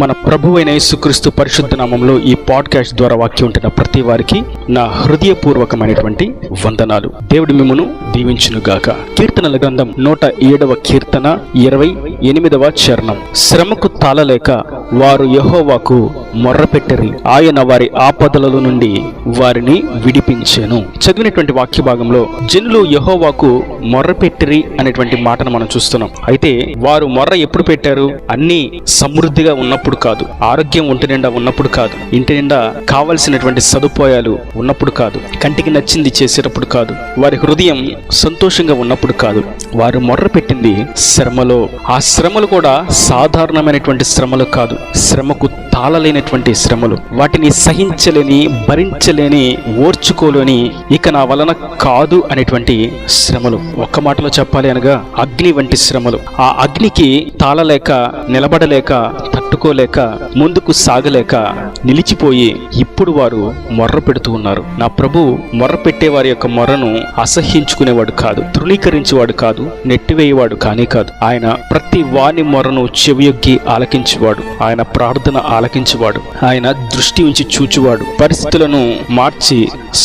మన ప్రభువైన యేసుక్రీస్తు పరిశుద్ధ నామములో ఈ పాడ్కాస్ట్ ద్వారా వాక్యం ఉంటున్న ప్రతి వారికి నా హృదయపూర్వకమైనటువంటి వందనాలు. దేవుడు మిమ్మును దీవించునుగాక. కీర్తనల గ్రంథం 107వ కీర్తన 28వ చరణం. శ్రమకు తాళలేక వారు యెహోవాకు మొర్రపెట్టిరి, ఆయన వారి ఆపదల నుండి వారిని విడిపించెను. చదివినటువంటి వాక్య భాగంలో జనులు యెహోవాకు మొర్రపెట్టిరి అనేటువంటి మాటను మనం చూస్తున్నాం. అయితే వారు మొర్ర ఎప్పుడు పెట్టారు? అన్ని సమృద్ధిగా ఉన్నప్పుడు కాదు, ఆరోగ్యం ఒంటి నిండా ఉన్నప్పుడు కాదు, ఇంటి నిండా కావలసినటువంటి సదుపాయాలు ఉన్నప్పుడు కాదు, కంటికి నచ్చింది చేసేటప్పుడు కాదు, వారి హృదయం సంతోషంగా ఉన్నప్పుడు కాదు. వారు మొర్ర పెట్టింది శ్రమలో. ఆ శ్రమలు కూడా సాధారణమైనటువంటి శ్రమలు కాదు, శ్రమకు తాళలేనటువంటి శ్రమలు, వాటిని సహించలేని, భరించలేని, ఓర్చుకోలేని, ఇక నా వలన కాదు అనేటువంటి శ్రమలు. ఒక్క మాటలో చెప్పాలి అనగా అగ్ని వంటి శ్రమలు. ఆ అగ్నికి తాళలేక, నిలబడలేక, తట్టుకోలేక, ముందుకు సాగలేక నిలిచిపోయి ఇప్పుడు వారు మొర్ర పెడుతూ ఉన్నారు. నా ప్రభు మొర్ర పెట్టే వారి యొక్క మొర్రను అసహ్యించుకునేవాడు కాదు, తృణీకరించేవాడు కాదు, నెట్టివేయేవాడు కానే కాదు. ఆయన ప్రతి వాని మొర్రను చెవియొగ్గి ఆలకించేవాడు, ఆయన ప్రార్థన ఆలకించేవాడు, ఆయన దృష్టి ఉంచి చూచువాడు, పరిస్థితులను మార్చి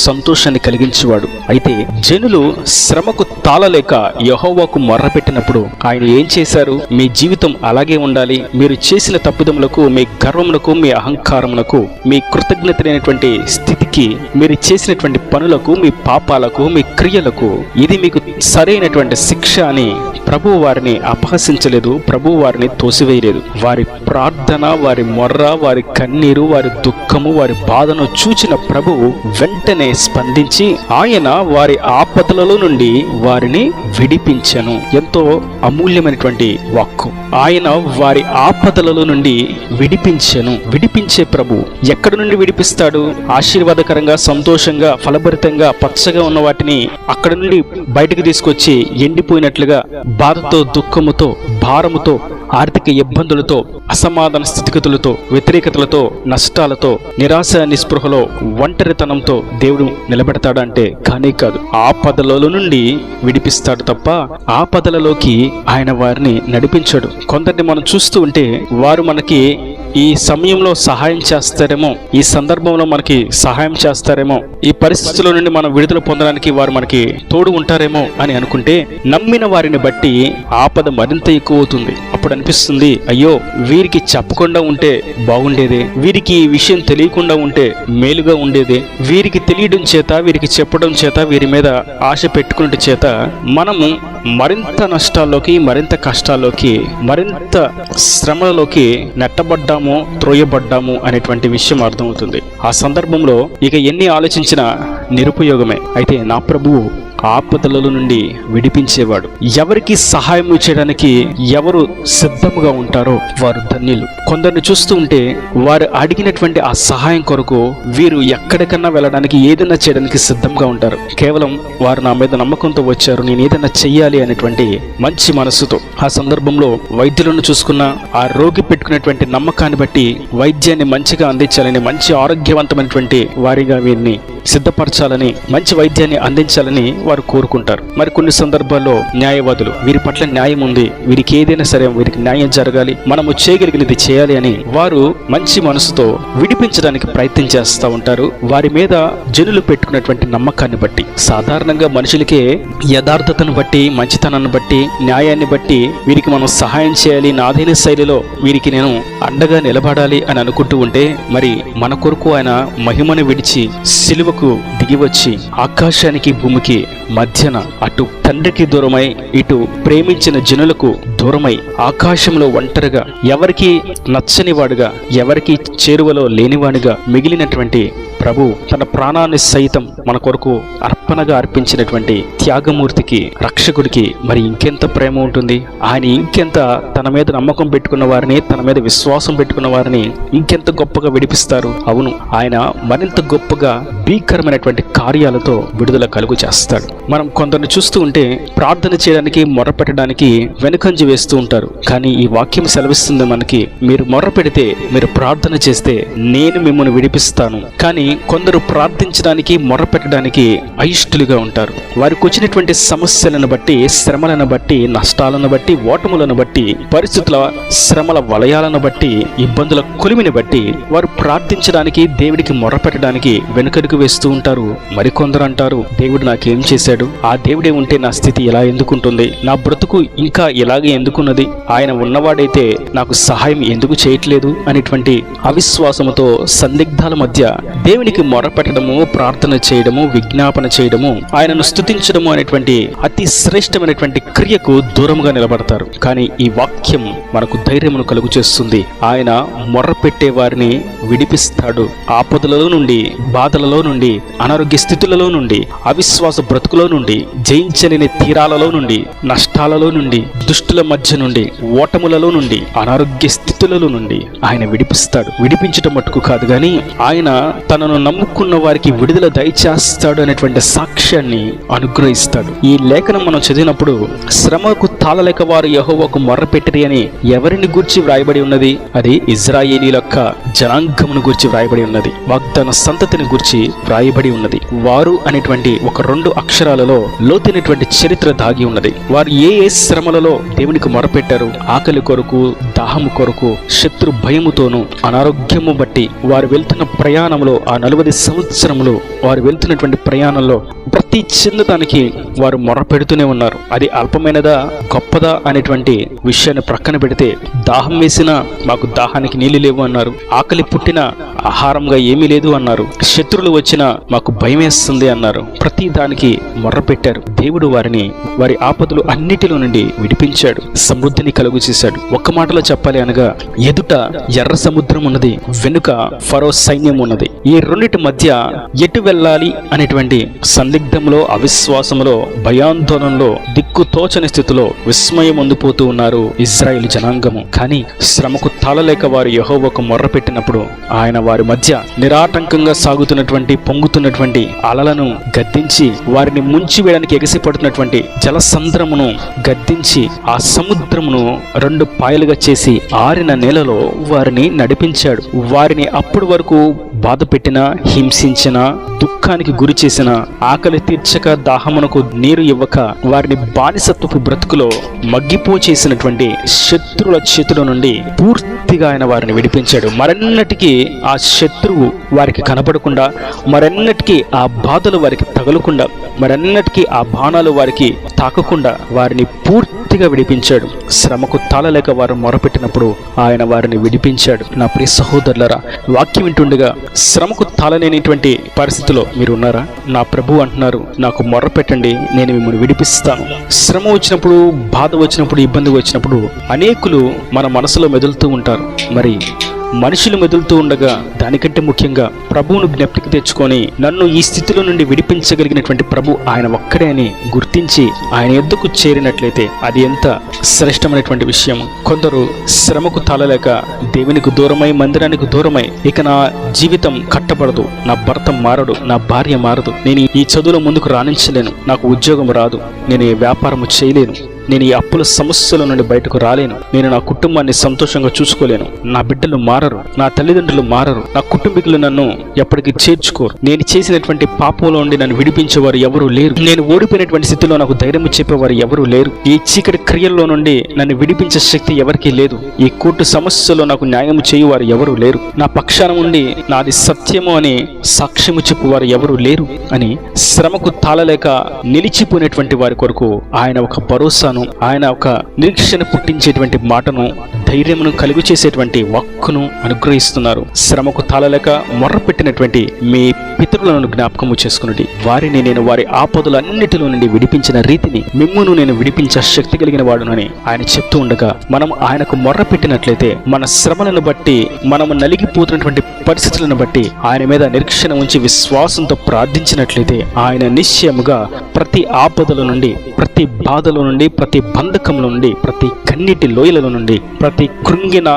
సంతోషాన్ని కలిగించేవాడు. అయితే జనులు శ్రమకు తాళలేక యెహోవాకు మొర్ర పెట్టినప్పుడు ఆయన ఏం చేశారు? మీ జీవితం అలాగే ఉండాలి, మీరు చేసిన తప్పిదములకు, మీ గర్వములకు, మీ అహంకారములకు, మీ కృతజ్ఞత లేనటువంటి స్థితికి, మీరు చేసినటువంటి పనులకు, మీ పాపాలకు, మీ క్రియలకు ఇది మీకు సరైనటువంటి శిక్ష అని ప్రభువు వారిని అపహసించలేదు, ప్రభువు వారిని తోసివేయలేదు. వారి ప్రార్థన, వారి మొర్ర, వారి కన్నీరు, వారి దుఃఖము, వారి బాధను చూచిన ప్రభువు వెంటనే స్పందించి ఆయన వారి ఆపదలలో నుండి వారిని విడిపించెను. ఎంతో అమూల్యమైనటువంటి వాక్కు. ఆయన వారి ఆపదలలో నుండి విడిపించెను. విడిపించే ప్రభు ఎక్కడి నుండి విడిపిస్తాడు? ఆశీర్వాదకరంగా, సంతోషంగా, ఫలభరితంగా, పచ్చగా ఉన్న వాటిని అక్కడి నుండి బయటకు తీసుకొచ్చి ఎండిపోయినట్లుగా బాధతో, దుఃఖముతో, భారముతో, ఆర్థిక ఇబ్బందులతో, అసమాధాన స్థితిగతులతో, వ్యతిరేకతలతో, నష్టాలతో, నిరాశ, నిస్పృహలో, ఒంటరితనంతో దేవుడు నిలబెడతాడంటే కానీ కాదు. ఆపదలలో నుండి విడిపిస్తాడు తప్ప ఆపదలలోకి ఆయన వారిని నడిపించాడు. కొందరిని మనం చూస్తూ ఉంటే వారు మనకి ఈ సమయంలో సహాయం చేస్తారేమో, ఈ సందర్భంలో మనకి సహాయం చేస్తారేమో, ఈ పరిస్థితుల నుండి మనం విడుదల పొందడానికి వారు మనకి తోడు ఉంటారేమో అని అనుకుంటే నమ్మిన వారిని బట్టి ఆపద మరింత ఎక్కువ అవుతుంది. అప్పుడు అనిపిస్తుంది, అయ్యో వీరికి చెప్పకుండా ఉంటే బాగుండేదే, వీరికి ఈ విషయం తెలియకుండా ఉంటే మేలుగా ఉండేదే, వీరికి తెలియడం చేత, వీరికి చెప్పడం చేత, వీరి మీద ఆశ పెట్టుకునే చేత మనము మరింత నష్టాల్లోకి, మరింత కష్టాల్లోకి, మరింత శ్రమలలోకి నెట్టబడ్డాము, త్రోయబడ్డాము అనేటువంటి విషయం అర్థమవుతుంది. ఆ సందర్భంలో ఇక ఎన్ని ఆలోచించినా నిరుపయోగమే. అయితే నా ప్రభువు ఆపదల నుండి విడిపించేవాడు. ఎవరికి సహాయం చేయడానికి ఎవరు సిద్ధంగా ఉంటారో వారు ధన్యులు. కొందరిని చూస్తూ ఉంటే వారు అడిగినటువంటి ఆ సహాయం కొరకు వీరు ఎక్కడికన్నా వెళ్ళడానికి, ఏదైనా చేయడానికి సిద్ధంగా ఉంటారు. కేవలం వారు నా మీద నమ్మకంతో వచ్చారు, నేను ఏదైనా చెయ్యాలి అనేటువంటి మంచి మనస్సుతో. ఆ సందర్భంలో వైద్యులను చూసుకున్న ఆ రోగి పెట్టుకునేటువంటి నమ్మకాన్ని బట్టి వైద్యాన్ని మంచిగా అందించాలని, మంచి ఆరోగ్యవంతమైనటువంటి వారిగా వీరిని సిద్ధపరచాలని, మంచి వైద్యాన్ని అందించాలని వారు కోరుకుంటారు. మరి కొన్ని సందర్భాల్లో న్యాయవాదులు వీరి పట్ల న్యాయం ఉంది, వీరికి ఏదైనా సరే వీరికి న్యాయం జరగాలి, మనము చేయగలిగినది చేయాలి అని వారు మంచి మనసుతో విడిపించడానికి ప్రయత్నం చేస్తూ ఉంటారు. వారి మీద జనులు పెట్టుకున్నటువంటి నమ్మకాన్ని బట్టి. సాధారణంగా మనుషులకే యథార్థతను బట్టి, మంచితనాన్ని బట్టి, న్యాయాన్ని బట్టి వీరికి మనం సహాయం చేయాలి, నాదైన శైలిలో వీరికి నేను అండగా నిలబడాలి అని అనుకుంటూ ఉంటే, మరి మన కొరకు ఆయన మహిమను విడిచి సిలువకు దిగివచ్చి ఆకాశానికి భూమికి మధ్యన అటు తండ్రికి దూరమై, ఇటు ప్రేమించిన జనులకు దూరమై, ఆకాశంలో ఒంటరిగా, ఎవరికి నచ్చనివాడుగా, ఎవరికి చేరువలో లేనివాడిగా మిగిలినటువంటి ప్రభు తన ప్రాణాన్ని సైతం మన కొరకు అర్పణగా అర్పించినటువంటి త్యాగమూర్తికి, రక్షకుడికి మరి ఇంకెంత ప్రేమ ఉంటుంది? ఆయన ఇంకెంత తన మీద నమ్మకం పెట్టుకున్న వారిని, తన మీద విశ్వాసం పెట్టుకున్న వారిని ఇంకెంత గొప్పగా విడిపిస్తారు. అవును, ఆయన మరింత గొప్పగా భీకరమైనటువంటి కార్యాలతో విడుదల కలుగు చేస్తాడు. మనం కొందరిని చూస్తూ ఉంటే ప్రార్థన చేయడానికి, మొర్ర పెట్టడానికి వెనుకంజ వేస్తూ ఉంటారు. కానీ ఈ వాక్యం సెలవిస్తుంది మనకి, మీరు మొర్ర పెడితే, మీరు ప్రార్థన చేస్తే నేను మిమ్మల్ని విడిపిస్తాను. కానీ కొందరు ప్రార్థించడానికి మొరపెట్టడానికి అయిష్టులుగా ఉంటారు. వారికి వచ్చినటువంటి సమస్యలను బట్టి, శ్రమలను బట్టి, నష్టాలను బట్టి, ఓటములను బట్టి, పరిస్థితుల శ్రమల వలయాలను బట్టి, ఇబ్బందుల కొలిమిని బట్టి వారు ప్రార్థించడానికి, దేవుడికి మొరపెట్టడానికి వెనుకడుగు వేస్తూ ఉంటారు. మరికొందరు అంటారు, దేవుడు నాకేం చేశాడు, ఆ దేవుడే ఉంటే నా స్థితి ఎలా ఎందుకుంటుంది, నా బ్రతుకు ఇంకా ఇలాగే ఎందుకున్నది, ఆయన ఉన్నవాడైతే నాకు సహాయం ఎందుకు చేయట్లేదు అనేటువంటి అవిశ్వాసముతో సందిగ్ధాల మధ్య దేవునికి మొరపెట్టడము, ప్రార్థన చేయడము, విజ్ఞాపన చేయడము, ఆయనను స్తుతించడము అనేటువంటి అతి శ్రేష్టమైనటువంటి క్రియకు దూరంగా నిలబడతారు. కానీ ఈ వాక్యం మనకు ధైర్యమును కలుగు చేస్తుంది. ఆయన మొర్రపెట్టే వారిని విడిపిస్తాడు. ఆపదలలో నుండి, బాధలలో నుండి, అనారోగ్య స్థితులలో నుండి, అవిశ్వాస బ్రతుకులో నుండి, జయించలేని తీరాలలో నుండి, నష్టాలలో నుండి, దుష్టుల మధ్య నుండి, ఓటములలో నుండి, అనారోగ్య స్థితులలో నుండి ఆయన విడిపిస్తాడు. విడిపించటం మట్టుకు కాదు గాని ఆయన తనను నమ్ముకున్న వారికి విడుదల దయచేస్తాడు అనేటువంటి సాక్ష్యాన్ని అనుగ్రహిస్తాడు. ఈ లేఖనం మనం చదివినప్పుడు శ్రమకు తాళలేక వారు యెహోవాకు మొర్రపెట్టిరి అని ఎవరిని గూర్చి వ్రాయబడి ఉన్నది? అది ఇజ్రాయేలీల యొక్క జనాంగమును గూర్చి వ్రాయబడి ఉన్నది. వాగ్దాన సంతతిని గూర్చి వ్రాయబడి ఉన్నది. వారు అనేటువంటి ఒక 2 అక్షరాలలో లోతైనటువంటి చరిత్ర దాగి ఉన్నది. వారు ఏ శ్రమలలో దేవునికి మొరపెట్టారు? ఆకలి కొరకు, దాహము కొరకు, శత్రు భయముతోనూ, అనారోగ్యము బట్టి వారు వెళ్తున్న ప్రయాణంలో, ఆ 40 సంవత్సరములు వారు వెళ్తున్నటువంటి ప్రయాణంలో ప్రతి చిన్నదానికి వారు మొరపెడుతూనే ఉన్నారు. అది అల్పమైనదా, గొప్పదా అనేటువంటి విషయాన్ని ప్రక్కన పెడితే, దాహం వేసినా మాకు దాహానికి నీళ్లు లేవు అన్నారు. ఆకలి పుట్టిన ఆహారంగా ఏమీ లేదు అన్నారు. శత్రువులు వచ్చినా మాకు భయం వేస్తుంది అన్నారు. ప్రతి దానికి మొర్రపెట్టారు. దేవుడు వారిని వారి ఆపదలు అన్నిటిలో నుండి విడిపించాడు, సమృద్ధిని కలుగు చేశాడు. ఒక్క మాటలో చెప్పాలి అనగా, ఎదుట ఎర్ర సముద్రం ఉన్నది, వెనుక ఫరో సైన్యం ఉన్నది. ఈ రెండిటి మధ్య ఎటు వెళ్ళాలి అనేటువంటి సందిగ్ధంలో, అవిశ్వాసంలో, భయాందోళనలో, దిక్కు తోచని స్థితిలో విస్మయం పొందిపోతూ ఉన్నారు ఇజ్రాయేల్ జనాంగము. కానీ శ్రమకు తాళలేక వారు యెహోవాకు మొర్రపెట్టినప్పుడు ఆయన వారి మధ్య నిరాటంకంగా సాగుతున్నటువంటి, పొంగుతున్నటువంటి అలలను గద్దించి, వారిని ముంచివేయడానికి ఎగసిపడుతున్నటువంటి జలసంద్రమును గద్దించి, ఆ సముద్రమును 2 పాయలుగా చేసి ఆరిన నేలలో వారిని నడిపించాడు. వారిని అప్పటి వరకు బాధ పెట్టిన, హింసించిన, దుఃఖానికి గురి చేసిన, ఆకలి తీర్చక, దాహమునకు నీరు ఇవ్వక వారిని బానిసత్వపు బ్రతుకులో మగ్గిపో చేసినటువంటి శత్రువుల చేతుల నుండి పూర్తిగా ఆయన వారిని విడిపించాడు. మరెన్నటికీ ఆ శత్రువు వారికి కనపడకుండా, మరెన్నటికీ ఆ బాధలు వారికి తగలకుండా, మరెన్నటికీ ఆ బాణాలు వారికి తాకకుండా వారిని పూర్తిగా విడిపించాడు. శ్రమకు తాళలేక వారు మొరపెట్టినప్పుడు ఆయన వారిని విడిపించాడు. నా ప్రియ సహోదరులారా, వాక్యం వింటుండగా శ్రమకు తాళలేనిటువంటి పరిస్థితిలో మీరు ఉన్నారా? నా ప్రభు అంటున్నారు, నాకు మొర్రపెట్టండి, నేను మిమ్మల్ని విడిపిస్తాను. శ్రమ వచ్చినప్పుడు, బాధ వచ్చినప్పుడు, ఇబ్బంది వచ్చినప్పుడు అనేకులు మన మనసులో మెదులుతూ ఉంటారు. మరి మనుషులు మెదులుతూ ఉండగా దానికంటే ముఖ్యంగా ప్రభువును జ్ఞప్తికి తెచ్చుకొని, నన్ను ఈ స్థితిలో నుండి విడిపించగలిగినటువంటి ప్రభు ఆయన ఒక్కడే అని గుర్తించి ఆయన యొద్దకు చేరినట్లయితే అది ఎంత శ్రేష్టమైనటువంటి విషయం. కొందరు శ్రమకు తాళలేక దేవునికి దూరమై, మందిరానికి దూరమై, ఇక నా జీవితం కట్టబడదు, నా భర్త మారడు, నా భార్య మారదు, నేను ఈ చదువులో ముందుకు రాణించలేను, నాకు ఉద్యోగం రాదు, నేను ఈ వ్యాపారము చేయలేను, నేను ఈ అప్పుల సమస్యల నుండి బయటకు రాలేను, నేను నా కుటుంబాన్ని సంతోషంగా చూసుకోలేను, నా బిడ్డలు మారరు, నా తల్లిదండ్రులు మారరు, నా కుటుంబీకులు నన్ను ఎప్పటికీ చేర్చుకోరు, నేను చేసినటువంటి పాపంలో నుండి నన్ను విడిపించేవారు ఎవరూ లేరు, నేను ఓడిపోయినటువంటి స్థితిలో నాకు ధైర్యం చెప్పేవారు ఎవరూ లేరు, ఈ చీకటి క్రియల్లో నుండి నన్ను విడిపించే శక్తి ఎవరికీ లేదు, ఈ కోర్టు సమస్యలో నాకు న్యాయం చేయువారు ఎవరూ లేరు, నా పక్షాన ఉండి నాది సత్యము అని సాక్ష్యము చెప్పువారు ఎవరూ లేరు అని శ్రమకు తాళలేక నిలిచిపోయినటువంటి వారి కొరకు ఆయన ఒక భరోసా, ఆయన ఒక నిరీక్షణ పుట్టించేటువంటి మాటను, ధైర్యమును కలుగు చేసేటువంటి వాక్కును అనుగ్రహిస్తున్నారు. శ్రమకు తాళలేక మొర్రపెట్టినటువంటి మీ పితరులను జ్ఞాపకము చేసుకున్నది, వారిని నేను వారి ఆపదలన్నిటిలో నుండి విడిపించిన రీతిని మిమ్మును నేను విడిపించే శక్తి కలిగిన వాడునని ఆయన చెప్తూ ఉండగా, మనం ఆయనకు మొర్రపెట్టినట్లయితే, మన శ్రమలను బట్టి, మనము నలిగిపోతున్నటువంటి పరిస్థితులను బట్టి ఆయన మీద నిరీక్షణ ఉంచి విశ్వాసంతో ప్రార్థించినట్లయితే ఆయన నిశ్చయముగా ప్రతి ఆపదల నుండి, ప్రతి బాధల నుండి, ప్రతి బంధకంలో నుండి, ప్రతి కన్నీటి లోయల నుండి, ప్రతి ప్రతి కృంగిన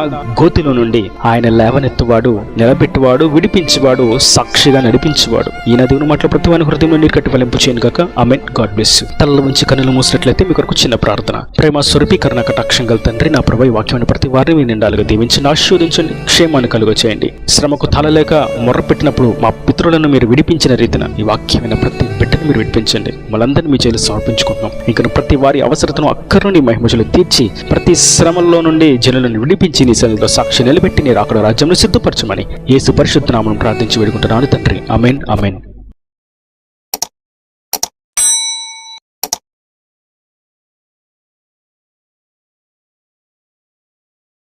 గోతిలో నుండి ఆయన లేవనెత్తువాడు, నిలబెట్టువాడు, విడిపించేవాడు, సాక్షిగా నడిపించేవాడు. ఈయన దేవుని మాటలు ప్రతి వాని హృదయంలో నీరు కట్టి ఫలింపు చేయను గాక. ఆమేన్. God bless you. తలలో ఉంచి కన్నులు మూసినట్లయితే మీ కొరకు చిన్న ప్రార్థన. ప్రేమ స్వరూపీకరణ కటాక్షం గల తండ్రి, నా ప్రభు ఈ వాక్యాన్ని ప్రతి వారిని నిండాలుగా దీవించండి, ఆశీర్వదించండి, క్షేమాన్ని కలుగ చేయండి. శ్రమకు తలలేక మొర్రపెట్టినప్పుడు మా పితరులను మీరు విడిపించిన రీతిన ఈ వాక్యమైన ప్రతి బిడ్డను మీరు విడిపించండి. మనందరినీ మీ చేతులు సమర్పించుకుంటున్నాం. ఇంకా ప్రతి వారి అవసరతను అక్కర్ను నీ మహిమలు తీర్చి ప్రతి శ్రమల్లో నుండి జనులను విడిపించి నీ సన్నిధిలో సాక్షి నిలబెట్టి నీ రాకడ రాజ్యంలో సిద్ధపరచమని యేసు పరిశుద్ధ నామమున ప్రార్థించి వేడుకుంటున్నాను తండ్రి. ఆమేన్. ఆమేన్.